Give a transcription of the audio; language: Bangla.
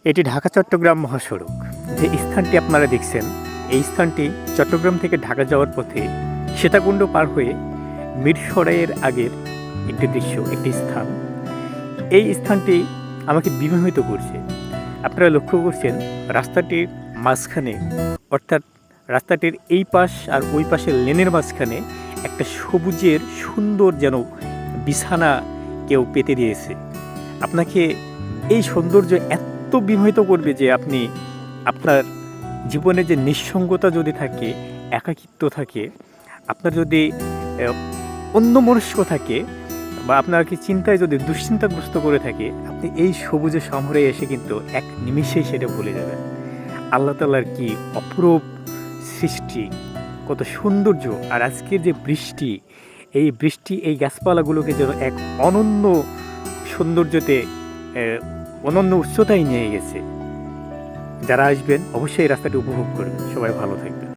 এটি ঢাকা চট্টগ্রাম মহাসড়ক। যে স্থানটি আপনারা দেখছেন, এই স্থানটি চট্টগ্রাম থেকে ঢাকা যাওয়ার পথে সীতাকুণ্ড পার হয়ে মিরসরাইয়ের আগের একটি দৃশ্য, একটি স্থান। এই স্থানটি আমাকে বিমোহিত করছে। আপনারা লক্ষ্য করছেন রাস্তাটির মাঝখানে, অর্থাৎ রাস্তাটির এই পাশ আর ওই পাশের লেনের মাঝখানে একটা সবুজের সুন্দর যেন বিছানা কেউ পেতে দিয়েছে। আপনাকে এই সৌন্দর্য এত বিমোহিত করবে যে আপনি আপনার জীবনে যে নিঃসঙ্গতা যদি থাকে, একাকিত্ব থাকে, আপনার যদি অন্যমনস্ক থাকে, বা আপনাকে চিন্তায় যদি দুশ্চিন্তাগ্রস্ত করে থাকে, আপনি এই সবুজের শহরে এসে কিন্তু এক নিমিষেই সেটা ভুলে যাবেন। আল্লাহ তাআলার কি অপরূপ সৃষ্টি, কত সৌন্দর্য! আর আজকের যে বৃষ্টি, এই বৃষ্টি এই গাছপালাগুলোকে যেন এক অনন্য সৌন্দর্যতে, অনন্য উচ্চতায় নিয়ে গেছে। যারা আসবেন অবশ্যই এই রাস্তাটি উপভোগ করবেন। সবাই ভালো থাকবেন।